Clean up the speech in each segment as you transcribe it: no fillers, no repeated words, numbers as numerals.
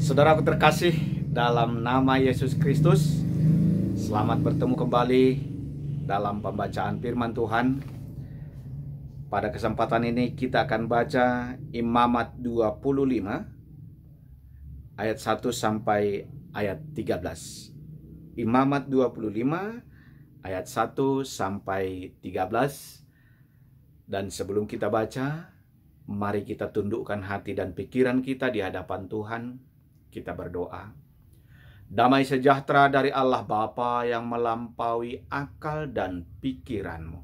Saudaraku terkasih dalam nama Yesus Kristus, selamat bertemu kembali dalam pembacaan firman Tuhan. Pada kesempatan ini kita akan baca Imamat 25 ayat 1 sampai ayat 13. Imamat 25 ayat 1 sampai 13. Dan sebelum kita baca, mari kita tundukkan hati dan pikiran kita di hadapan Tuhan. Kita berdoa. Damai sejahtera dari Allah Bapa yang melampaui akal dan pikiranmu,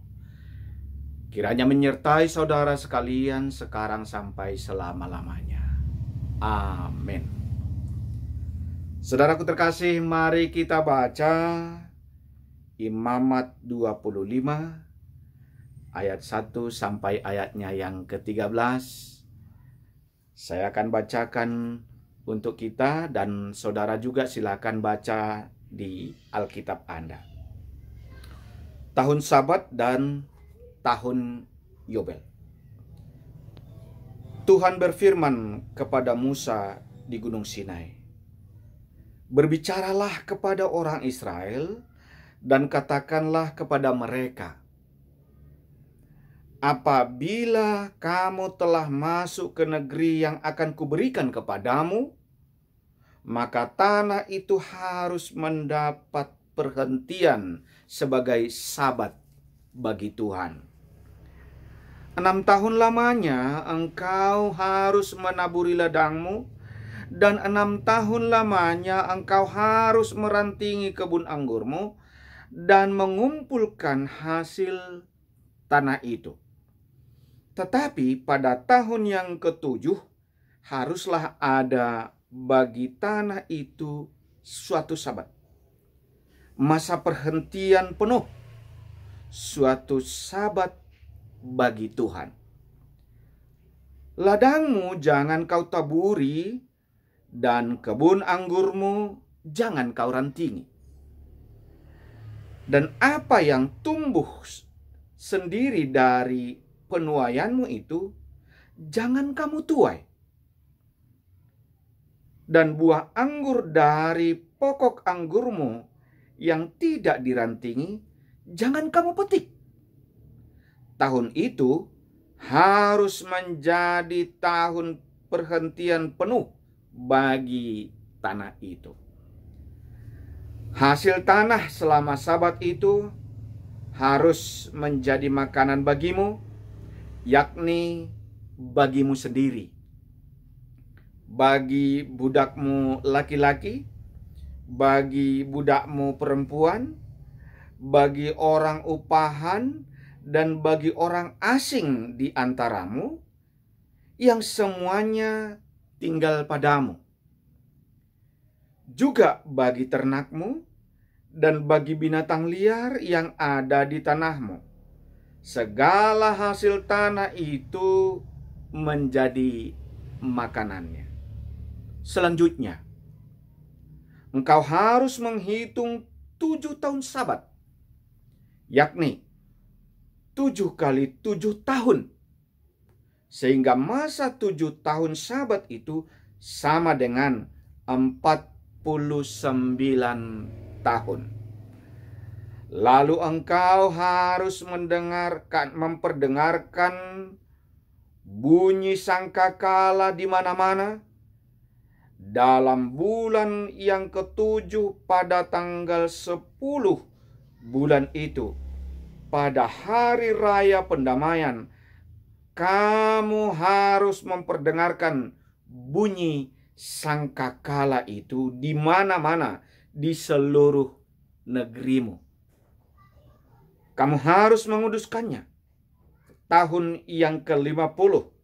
kiranya menyertai saudara sekalian sekarang sampai selama-lamanya. Amin. Saudaraku terkasih, mari kita baca Imamat 25 ayat 1 sampai ayatnya yang ke-13. Saya akan bacakan untuk kita, dan saudara juga silakan baca di Alkitab Anda. Tahun Sabat dan tahun Yobel. Tuhan berfirman kepada Musa di Gunung Sinai, "Berbicaralah kepada orang Israel dan katakanlah kepada mereka, apabila kamu telah masuk ke negeri yang akan kuberikan kepadamu, maka tanah itu harus mendapat perhentian sebagai sabat bagi Tuhan. 6 tahun lamanya engkau harus menaburi ladangmu, dan 6 tahun lamanya engkau harus merantingi kebun anggurmu dan mengumpulkan hasil tanah itu. Tetapi pada tahun yang ke-7 haruslah ada bagi tanah itu suatu sabat, masa perhentian penuh, suatu sabat bagi Tuhan. Ladangmu jangan kau taburi, dan kebun anggurmu jangan kau rantingi. Dan apa yang tumbuh sendiri dari penuaianmu itu jangan kamu tuai. Dan buah anggur dari pokok anggurmu yang tidak dirantingi jangan kamu petik. Tahun itu harus menjadi tahun perhentian penuh bagi tanah itu. Hasil tanah selama sabat itu harus menjadi makanan bagimu, yakni bagimu sendiri, bagi budakmu laki-laki, bagi budakmu perempuan, bagi orang upahan, dan bagi orang asing di antaramu, yang semuanya tinggal padamu. Juga bagi ternakmu, dan bagi binatang liar yang ada di tanahmu. Segala hasil tanah itu menjadi makanannya. Selanjutnya, engkau harus menghitung 7 tahun sabat, yakni 7 kali 7 tahun, sehingga masa 7 tahun sabat itu sama dengan 49 tahun. Lalu engkau harus memperdengarkan bunyi sangkakala di mana-mana dalam bulan yang ke-7 pada tanggal 10 bulan itu, pada hari raya pendamaian. Kamu harus memperdengarkan bunyi sangkakala itu di mana-mana di seluruh negerimu. Kamu harus menguduskannya tahun yang ke-50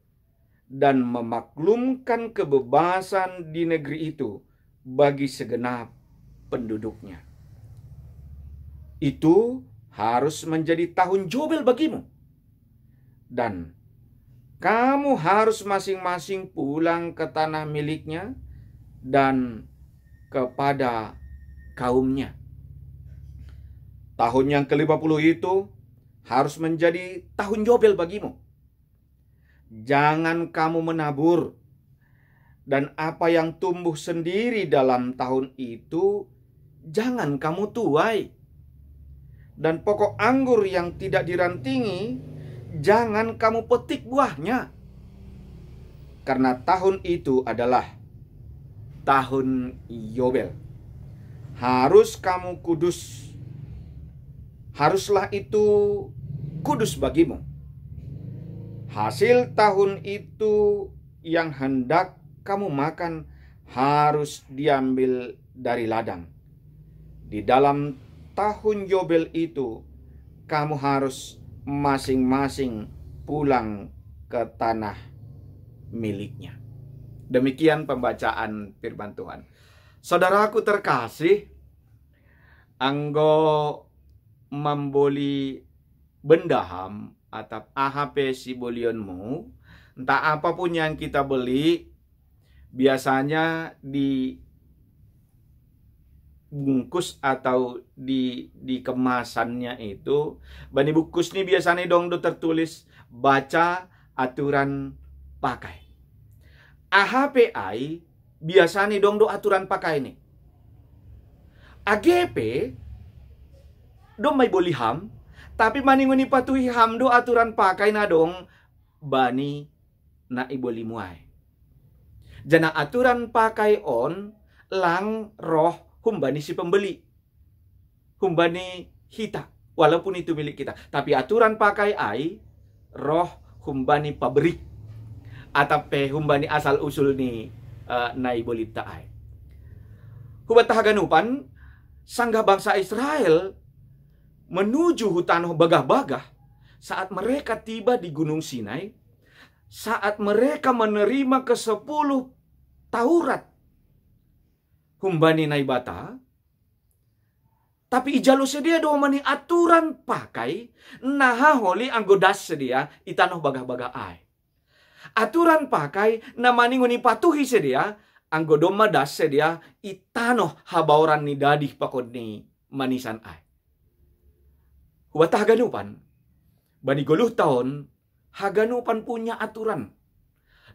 dan memaklumkan kebebasan di negeri itu bagi segenap penduduknya. Itu harus menjadi tahun Yobel bagimu. Dan kamu harus masing-masing pulang ke tanah miliknya dan kepada kaumnya. Tahun yang ke-50 itu harus menjadi tahun Yobel bagimu. Jangan kamu menabur dan apa yang tumbuh sendiri dalam tahun itu jangan kamu tuai. Dan pokok anggur yang tidak dirantingi jangan kamu petik buahnya. Karena tahun itu adalah tahun Yobel. Harus kamu kudus. Haruslah itu kudus bagimu. Hasil tahun itu yang hendak kamu makan harus diambil dari ladang. Di dalam tahun Yobel itu kamu harus masing-masing pulang ke tanah miliknya. Demikian pembacaan firman Tuhan. Saudaraku terkasih, anggo membeli bendaham atau AHP si bolionmu, entah apapun yang kita beli, biasanya dibungkus atau di kemasannya itu, bani bungkus ini biasanya dong tertulis baca aturan pakai. AHPI biasanya dong aturan pakai ini. AGP dong may boleh ham, tapi maningon ipatuhi ham do aturan pakai na dong bani na iboli muay. Jana aturan pakai on lang roh humbani si pembeli, humbani hita, walaupun itu milik kita. Tapi aturan pakai ai roh humbani pabrik atau humbani asal usul ni na iboli taay. Hubat tahaganupan sangga bangsa Israel menuju hutan bagah-bagah saat mereka tiba di Gunung Sinai, saat mereka menerima ke-10 Taurat humbani naibata, tapi ijalo sedia do mani aturan pakai naha holi anggodas sedia itanoh bagah-bagah ai. Aturan pakai namani nguni patuhi sedia anggodoma das sedia itanoh habauran ni dadih pakod ni manisan ai. Huwat haganupan, bani 10 tahun, haganupan punya aturan.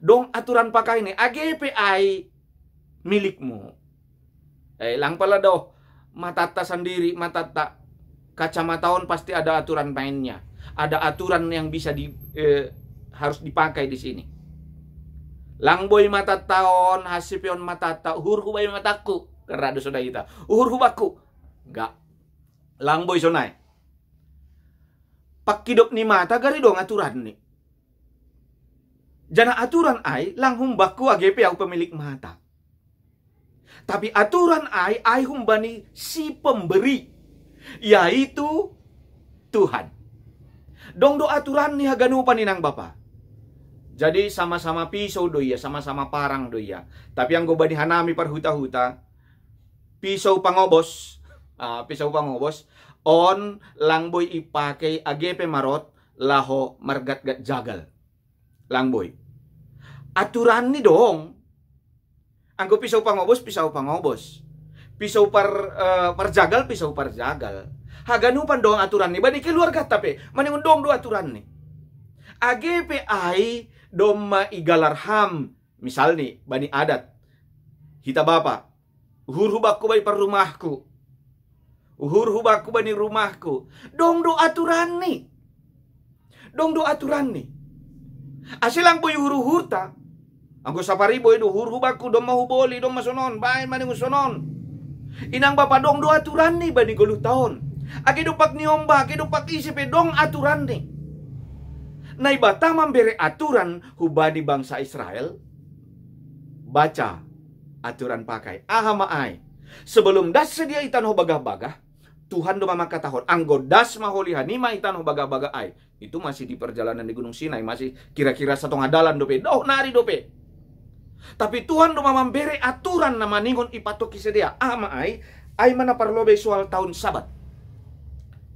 Dong aturan pakai ni, AGPI milikmu. Lang pala daw, matata sendiri, matata kacamataan pasti ada aturan mainnya. Ada aturan yang bisa harus dipakai di sini. Lang boy matataon, hasipion matata, uhur hubay mataku. Karena sudah kita, uhur hubaku. Enggak. Lang boy sonay. Pakidop ni mata gari dong aturan ni. Jana aturan ay lang humbaku AGP ang pemilik mata. Tapi aturan ay humbani si pemberi, yaitu Tuhan. Dong do aturan ni haganupan ni nang Bapa. Jadi sama-sama pisau doya, sama-sama parang doya. Tapi ang gobani hanami par huta-huta, pisau pangobos, on langboy ipakai AGP marot, laho margat-gat jagal. Langboy. Aturan ni dong. Anggo pisau pangobos, pisau parjagal, pisau parjagal. Haganupan dong aturan ni. Bani keluarga tapi, maningon dong do aturan ni. AGPI doma igalarham. Misal nih, bani adat. Hita bapa. Uhur hubakku bani per rumahku. Uhur hubakku bani rumahku. Dong do aturan nih. Dong do aturan nih. Asilang boy huru hurta. Anggo sapari boy do huru hubakku dom mau boli dom masonon. Bain mani ngusonon. Inang bapa dong do aturan nih bani 10 tahun. Ake dupak ni omba, ake dupak isip dong aturan nih. Naibata memberi aturan hubadi bangsa Israel. Baca aturan pakai. Ahamaai. Sebelum das sedia itanoh bagah-bagah, Tuhan do mamaka tahun. Anggo das maholihan nima itanoh bagah-bagah ai. Itu masih di perjalanan di Gunung Sinai. Masih kira-kira 1 ngadalan dope. Doh nari dope. Tapi Tuhan do memberi aturan nama ningon ipatoki sedia. Ahamaai. Ai mana parlobe soal tahun Sabat.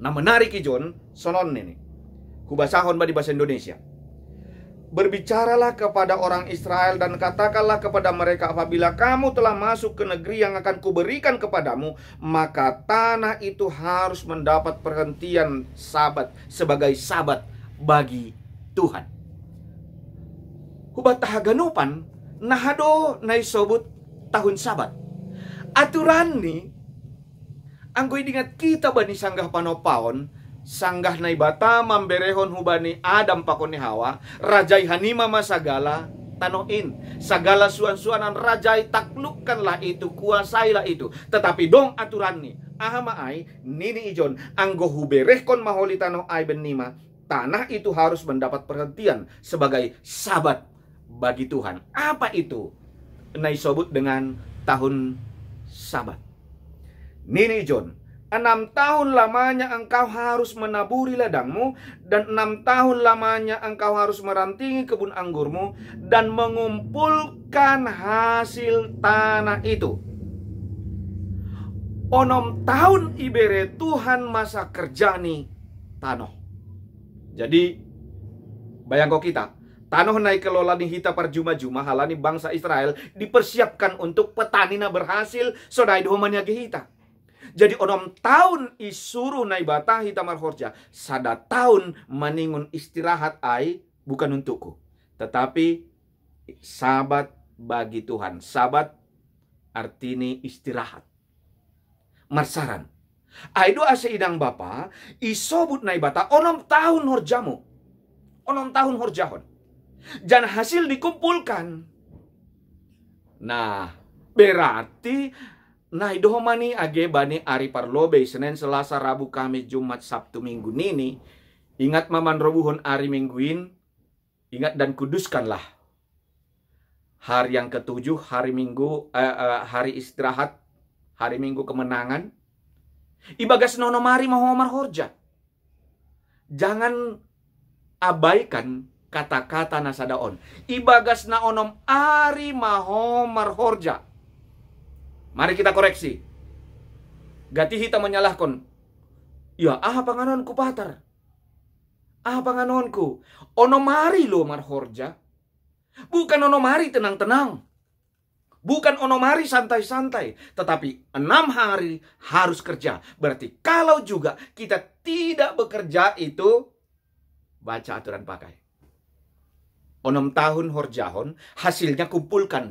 Nah menarik ijon sonon ini. Kubasahon di bahasa Indonesia. Berbicaralah kepada orang Israel dan katakanlah kepada mereka, apabila kamu telah masuk ke negeri yang akan kuberikan kepadamu, maka tanah itu harus mendapat perhentian Sabat sebagai Sabat bagi Tuhan. Hubat tahaganupan nahado naisobut tahun Sabat. Aturan ni anggoy dingat kita bani sanggah panopaon, sanggah nai bata mamberehon hubani Adam pakon ni Hawa, rajai hanima masagala tanoin, sagala suan-suanan rajai taklukkanlah itu, kuasailah itu. Tetapi dong aturan ni ahama ay nini ijon anggo huberehkon maholi tano ay benima, tanah itu harus mendapat perhentian sebagai Sabat bagi Tuhan. Apa itu naisobut dengan tahun Sabat? Nini John, 6 tahun lamanya engkau harus menaburi ladangmu, dan 6 tahun lamanya engkau harus merantingi kebun anggurmu, dan mengumpulkan hasil tanah itu. 6 tahun ibere Tuhan masa kerjani tanah. Jadi bayangko kita, tanah naik kelola ni hita parjuma-juma halani bangsa Israel dipersiapkan untuk petani na berhasil sodai domannya hita. Jadi 6 tahun isuru nai bata hita marhorja, sada tahun maningun istirahat ai bukan untukku, tetapi Sabat bagi Tuhan. Sabat artini istirahat. Marsaran aido ase idang bapa isobut nai bata 6 tahun horjamu, 6 tahun horjahon, dan hasil dikumpulkan. Nah, berarti nai dohomani age bani ari parlobe Senin, Selasa, Rabu, Kamis, Jumat, Sabtu, Minggu nini. Ingat maman robuhon ari mingguin. Ingat dan kuduskanlah hari yang ketujuh, hari Minggu, hari istirahat, hari Minggu kemenangan. Ibagas nono mari mahomar horja. Jangan abaikan kata-kata nasadaon. Ibagas na onom ari mahomar horja. Mari kita koreksi. Gati hita menyalahkan. Ya, panganonku patar. Panganonku. Onomari lo marhorja. Bukan onomari tenang-tenang. Bukan onomari santai-santai. Tetapi 6 hari harus kerja. Berarti kalau juga kita tidak bekerja itu, baca aturan pakai. 6 tahun horjahon, hasilnya kumpulkan.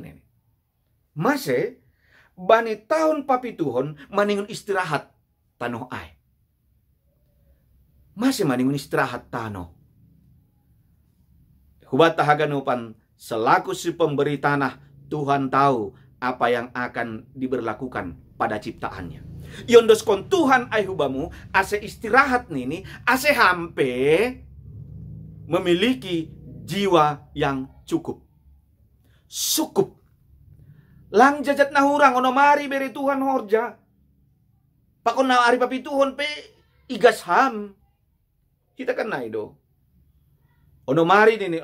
Masih bani tahun papituhon maningun istirahat tanoh ay. Masih maningun istirahat tanoh. Hubat tahaganupan selaku si pemberi tanah, Tuhan tahu apa yang akan diberlakukan pada ciptaannya. Yondoskon Tuhan ay hubamu ase istirahat nini, ase hampe memiliki jiwa yang cukup. Cukup. Lang jajat na hurang ono mari beri Tuhan horja. Pakon na ari papituhon pe igas ham. Kita kan na ido. Ono mari nini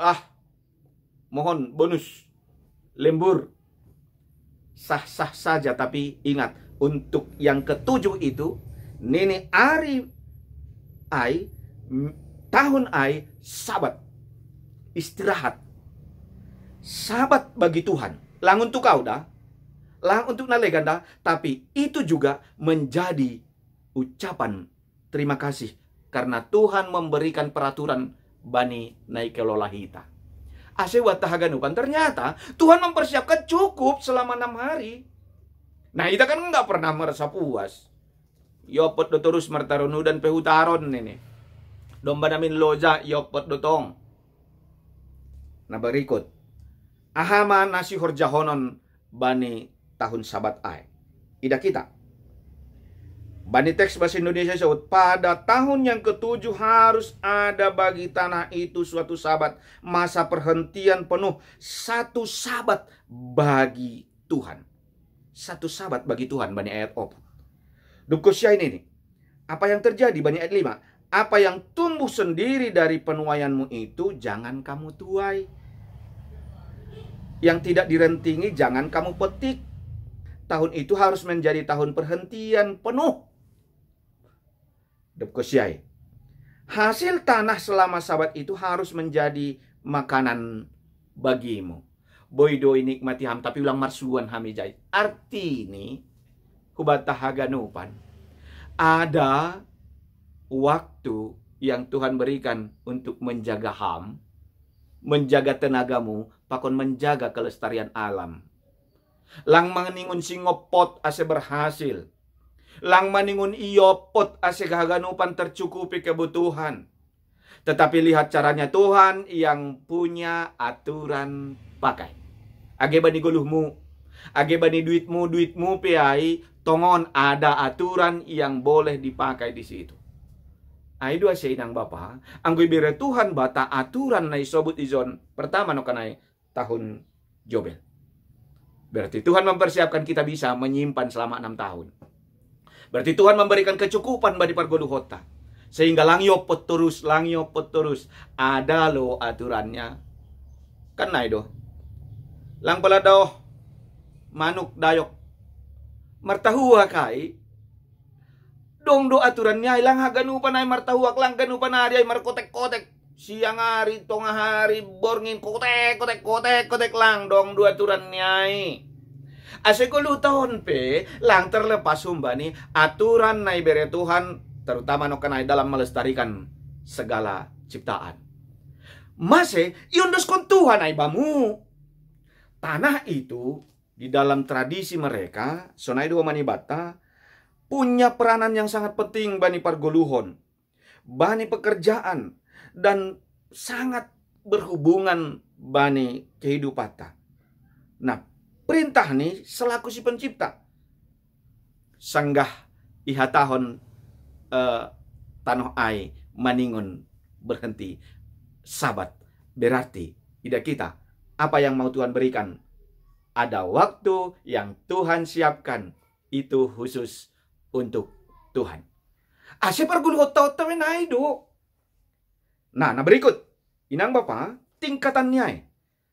mohon bonus lembur. Sah-sah saja, tapi ingat untuk yang ketujuh itu nini ari ai tahun ai Sabat. Istirahat. Sabat bagi Tuhan. Lang untuk kau dah. Lang untuk naleganda, tapi itu juga menjadi ucapan terima kasih karena Tuhan memberikan peraturan bani naik kelola hita. Ase watahaganupan, ternyata Tuhan mempersiapkan cukup selama 6 hari. Nah, kita kan nggak pernah merasa puas. Yopot do terus martarunu dan pehutaron ini. Domba namin loja yopot do tong. Nah, berikut. Ahama nasi horjahonon bani tahun Sabat ay. Ida kita. Bani teks bahasa Indonesia sebut, pada tahun yang ketujuh harus ada bagi tanah itu suatu Sabat, masa perhentian penuh, satu Sabat bagi Tuhan. Satu Sabat bagi Tuhan, bani ayat 4. Dukosya ini nih. Apa yang terjadi bani ayat 5? Apa yang tumbuh sendiri dari penuaianmu itu jangan kamu tuai. Yang tidak direntingi jangan kamu petik. Tahun itu harus menjadi tahun perhentian penuh. Depkosyai. Hasil tanah selama Sabat itu harus menjadi makanan bagimu. Boydo nikmati ham, tapi ulang marsuan hamijai. Arti ini, hubatahaganupan. Ada waktu yang Tuhan berikan untuk menjaga ham, menjaga tenagamu, pakon menjaga kelestarian alam. Lang mangingon singopot ase berhasil. Lang maningon iopot ase gaganupan tercukupi kebutuhan. Tetapi lihat caranya Tuhan yang punya aturan pakai. Age bani guluhmu, age bani duitmu peai, tongon ada aturan yang boleh dipakai di situ. Ai dua inang bapa, anggoy bere Tuhan bata aturan na isobut izon pertama no kanai tahun Jobel. Berarti Tuhan mempersiapkan kita bisa menyimpan selama 6 tahun. Berarti Tuhan memberikan kecukupan bagi pargoluhota. Sehingga langyopot terus. Ada lo aturannya. Kan na do. Lang pala daw manuk dayok. Martahuwa kai. Dong do aturannya ilang haganupan ay martahuwak lang ganupan ari ay markotek-kotek. Siang hari, tengah hari, borngin kotek lang dong dua aturan nyai. Ase ko tahun pe, lang terlepas sumbani aturan na ibere Tuhan, terutama no kanay dalam melestarikan segala ciptaan. Mase, yundos kon Tuhan ay bamu. Tanah itu, di dalam tradisi mereka, sonay dua manibata, punya peranan yang sangat penting bani pargoluhon. Bani pekerjaan. Dan sangat berhubungan bani kehidupata. Nah, perintah nih selaku si pencipta. Sanggah ihatahon tanoh ai maningon berhenti sabat. Berarti ida kita apa yang mau Tuhan berikan. Ada waktu yang Tuhan siapkan. Itu khusus untuk Tuhan. Asya parguluhot tau menai do. Nah berikut. Inang bapa, tingkatannya.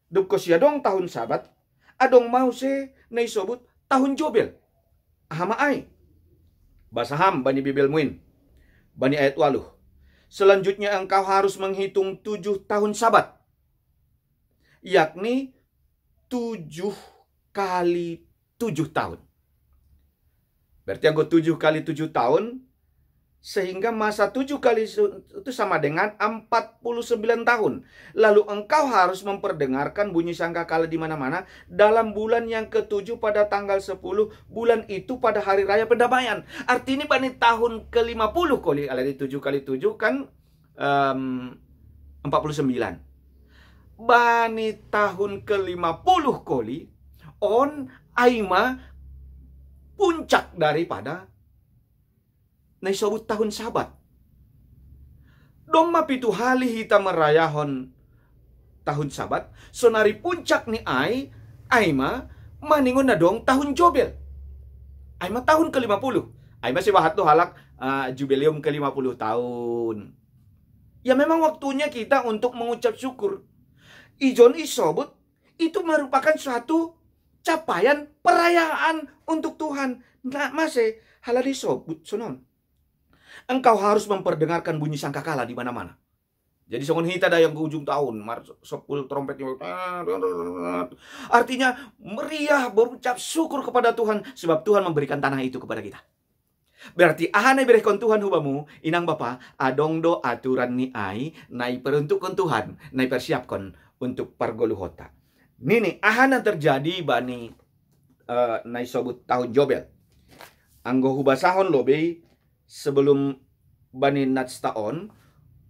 Dukko siya dong tahun sabat. Adong mau se na isobut tahun Jobel. Ahama ay. Basaham bani Bibel muin. Bani ayat 8. Selanjutnya engkau harus menghitung 7 tahun sabat. Yakni 7 kali 7 tahun. Berarti anggo 7 kali 7 tahun. Sehingga masa 7 kali itu sama dengan 49 tahun. Lalu engkau harus memperdengarkan bunyi sangkakala di mana-mana dalam bulan yang ke-7 pada tanggal 10 bulan itu pada hari raya pendamaian. Artinya bani tahun ke-50 kali. Alari 7 kali 7 kan 49. Bani tahun ke-50 kali on aima puncak daripada na isobut tahun sabat. Dong mapitu hali hita merayahon tahun sabat. Sonari puncak ni aima maningon na dong tahun Jobel. Aima tahun ke-50. Aima si wahat to halak jubileum ke-50 tahun. Ya memang waktunya kita untuk mengucap syukur. Ijon isobut itu merupakan suatu capaian perayaan untuk Tuhan. Nah masih halal isobut sonon. Engkau harus memperdengarkan bunyi sangkakala di mana-mana. Jadi songon hita da yang ke ujung tahun, sepul trompet. Artinya meriah berucap syukur kepada Tuhan sebab Tuhan memberikan tanah itu kepada kita. Berarti ahana berehkon Tuhan hubamu, inang bapa, adong do aturan ni ai, nai peruntukkan Tuhan, nai persiapkan untuk pargoluhota. Nini ahana terjadi bani nai sobut tahun Jobel. Anggo hubasahon lobe sebelum bani natstaon,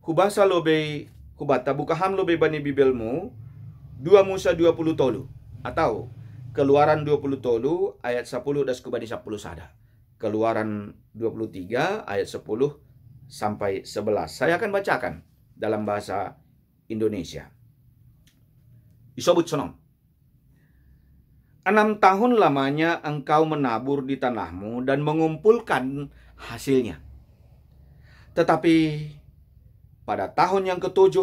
hubasa lobe hubata bukaham lobe bani bibelmu 2 Musa 20 tolu atau Keluaran 20 tolu ayat 10 das kubani 10 sada. Keluaran 23 ayat 10 sampai 11. Saya akan bacakan dalam bahasa Indonesia. Isobut sonom. 6 tahun lamanya engkau menabur di tanahmu dan mengumpulkan hasilnya. Tetapi pada tahun yang ke-7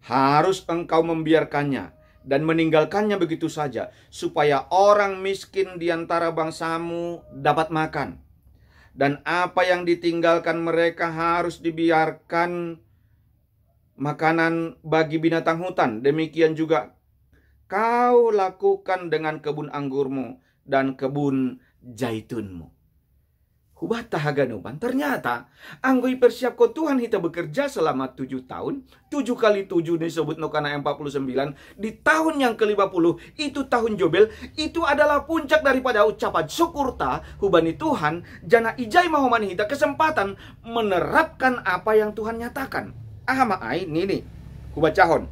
harus engkau membiarkannya dan meninggalkannya begitu saja supaya orang miskin di antara bangsamu dapat makan. Dan apa yang ditinggalkan mereka harus dibiarkan makanan bagi binatang hutan. Demikian juga kau lakukan dengan kebun anggurmu dan kebun jaitunmu. Hubata haganupan. Ternyata, anggoi persiap ko Tuhan kita bekerja selama 7 tahun. 7 kali 7 disebut no karena 49. Di tahun yang ke-50, itu tahun Jobel. Itu adalah puncak daripada ucapan syukur ta. Hubani Tuhan, jana ijai mahomani hita kesempatan menerapkan apa yang Tuhan nyatakan. Maai, ini. Hubacahon.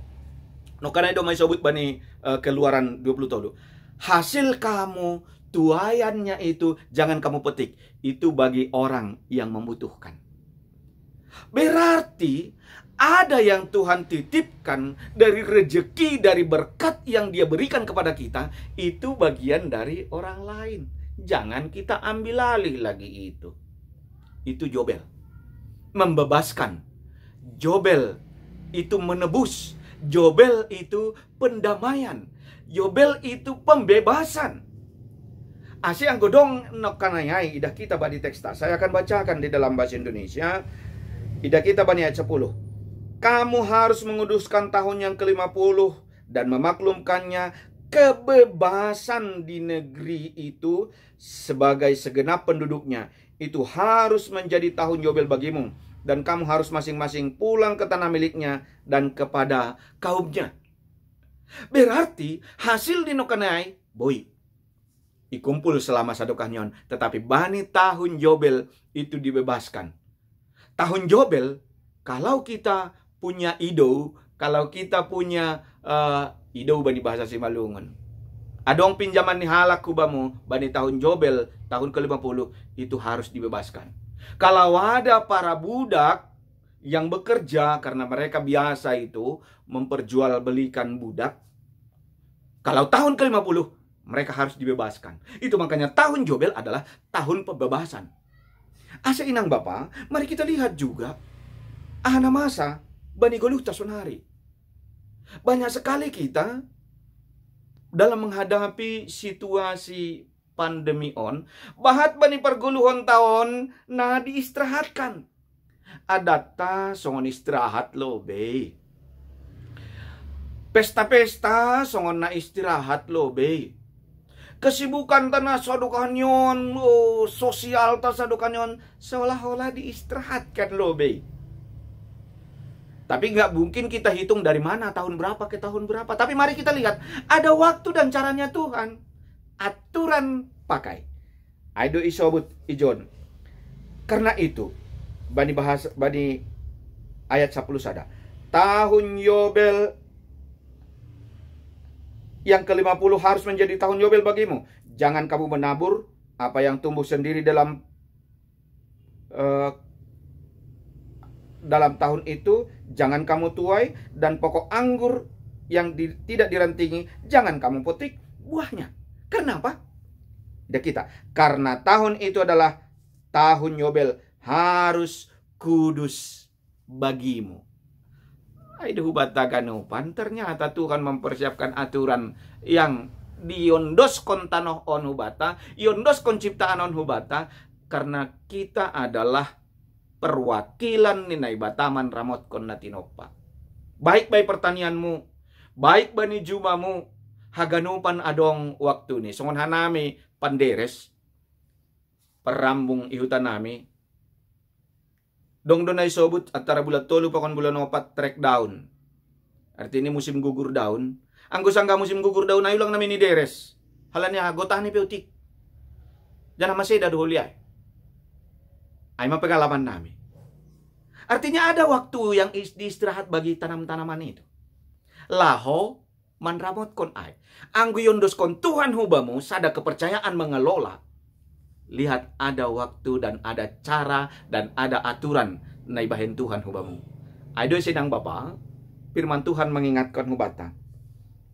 No karena itu may sebut bani keluaran 20 tahun. Hasil kamu, tuayannya itu jangan kamu petik. Itu bagi orang yang membutuhkan. Berarti ada yang Tuhan titipkan dari rejeki, dari berkat yang Dia berikan kepada kita. Itu bagian dari orang lain. Jangan kita ambil alih lagi itu. Itu Jobel. Membebaskan. Jobel itu menebus. Jobel itu pendamaian. Jobel itu pembebasan. Asyik ang godong nokanayay idah kita ba di teksta. Saya akan bacakan di dalam bahasa Indonesia. Idah kita ba ni ayat 10. Kamu harus menguduskan tahun yang ke-50 dan memaklumkannya kebebasan di negeri itu sebagai segenap penduduknya. Itu harus menjadi tahun Yobel bagimu. Dan kamu harus masing-masing pulang ke tanah miliknya dan kepada kaumnya. Berarti hasil di nokanayay, boy. Dikumpul selama satu kanyon. Tetapi bani tahun Jobel itu dibebaskan. Tahun Jobel, kalau kita punya ido, kalau kita punya ido bani bahasa Simalungun. Adong pinjaman ni halak kubamu, bani tahun Jobel, tahun ke-50, itu harus dibebaskan. Kalau ada para budak yang bekerja, karena mereka biasa itu memperjualbelikan budak, kalau tahun ke-50, mereka harus dibebaskan. Itu makanya tahun Jobel adalah tahun pembebasan. Asa inang Bapa, mari kita lihat juga ahana masa bani goluh tasunari. Banyak sekali kita dalam menghadapi situasi pandemi bahat bani perguluhan tahun na diistirahatkan. Adata songon istirahat lo be. Pesta-pesta songon na istirahat lo be. Kesibukan tanah sadukanyon, sosial ta sadukanyon, seolah-olah diistirahatkan lo be. Tapi nggak mungkin kita hitung dari mana, tahun berapa ke tahun berapa. Tapi mari kita lihat, ada waktu dan caranya Tuhan. Aturan pakai. Aido isobut ijon. Karena itu, bani ayat 10 sada. Tahun Yobel yang ke-50 harus menjadi tahun Yobel bagimu. Jangan kamu menabur apa yang tumbuh sendiri dalam tahun itu. Jangan kamu tuai. Dan pokok anggur yang tidak dirantingi, jangan kamu petik buahnya. Kenapa? Karena tahun itu adalah tahun Yobel, harus kudus bagimu. Ternyata Tuhan mempersiapkan aturan yang diondoskon tanoh on hubata, yondoskon ciptaan on hubata, karena kita adalah perwakilan ninai bataman ramot kon natinopa. Baik pertanianmu, baik bani jumamu, haganupan adong waktu ni. Songon hanami panderes, perambung ihutan nami, dong donay sobut antara bulan 3 pakon bulan 4 trek down. Artinya musim gugur daun. Anggo sangga musim gugur daun ayo lang namin ni deres. Halanya gotahan ni peutik. Jangan masih dah dulu ya. Ay mapengalaman namin. Artinya ada waktu yang diistirahat bagi tanam-tanaman itu. Laho manramot kon ay. Anggo yondos kon Tuhan hubamu sada kepercayaan mengelola. Lihat ada waktu dan ada cara dan ada aturan naibahin Tuhan hubamu. Ayo sedang Bapa, firman Tuhan mengingatkan hubata.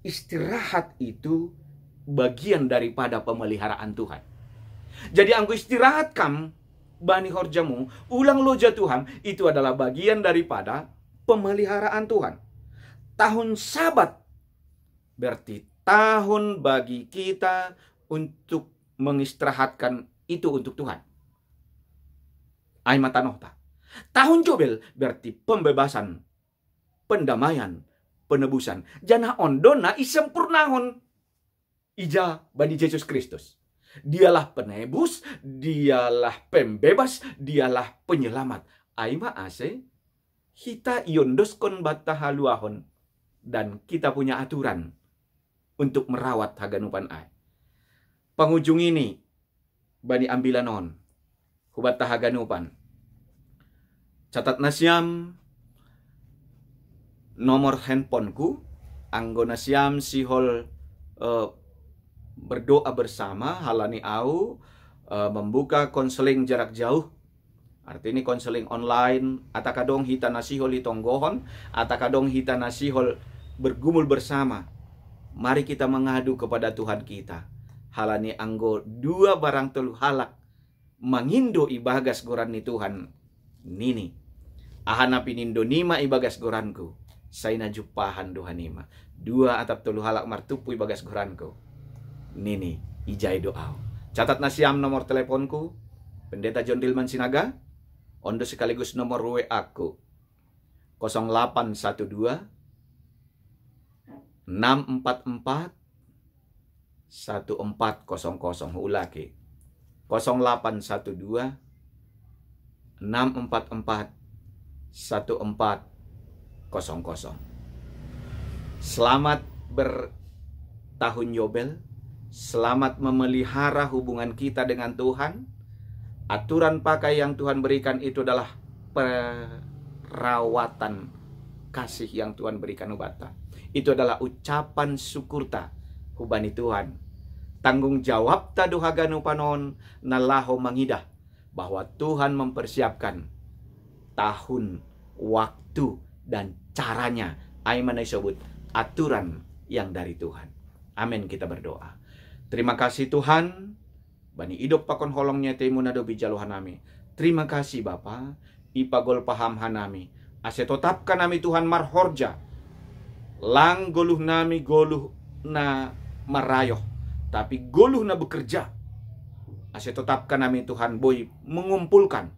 Istirahat itu bagian daripada pemeliharaan Tuhan. Jadi anggo istirahat kam bani horjamu, ulang loja Tuhan, itu adalah bagian daripada pemeliharaan Tuhan. Tahun Sabat berarti tahun bagi kita untuk mengistirahatkan itu untuk Tuhan. Ay matanohta. Tahun Jobel berarti pembebasan, pendamaian, penebusan. Jana ondona isempurnahon ija bani Yesus Kristus. Dialah penebus, dialah pembebas, dialah penyelamat. Aima ase, kita yondoskon bata haluahon. Dan kita punya aturan untuk merawat haganupan ai. Penghujung ini, bani ambilanon, hubata haganupan. Catat nasyam nomor handphoneku, anggo nasyam sihol berdoa bersama, halani au membuka konseling jarak jauh. Artinya konseling online, atakadong hita nasihol itonggohon, atakadong hita nasihol bergumul bersama. Mari kita mengadu kepada Tuhan kita. Halani anggo dua barang telu halak mangindo ibagas goran ni Tuhan nini. Ahana pinindo nima ibagas goranku. Saina jupahan Tuhan nima. Dua atap telu halak martupu ibagas goranku. Nini ijai doa. Catat nasiam nomor teleponku. Pendeta John Dilman Sinaga. Ondo sekaligus nomor WA aku 0812 644 1400 ulaki 0812 644 1400. Selamat bertahun Yobel. Selamat memelihara hubungan kita dengan Tuhan. Aturan pakai yang Tuhan berikan itu adalah perawatan kasih yang Tuhan berikan ubata. Itu adalah ucapan syukurta hubani Tuhan. Tanggung jawab ta dohaganu panon nalaho mangidah bahwa Tuhan mempersiapkan tahun, waktu, dan caranya. Aiman disebut aturan yang dari Tuhan. Amin, kita berdoa. Terima kasih Tuhan. Bani idop pakon holongnya temu nado bijalo hanami. Terima kasih Bapa. Ipagol paham hanami. Ase tetapkan nami Tuhan marhorja. Lang goluh nami goluh na marayoh. Tapi goluh na bekerja. Ase tetapkan nami Tuhan boy mengumpulkan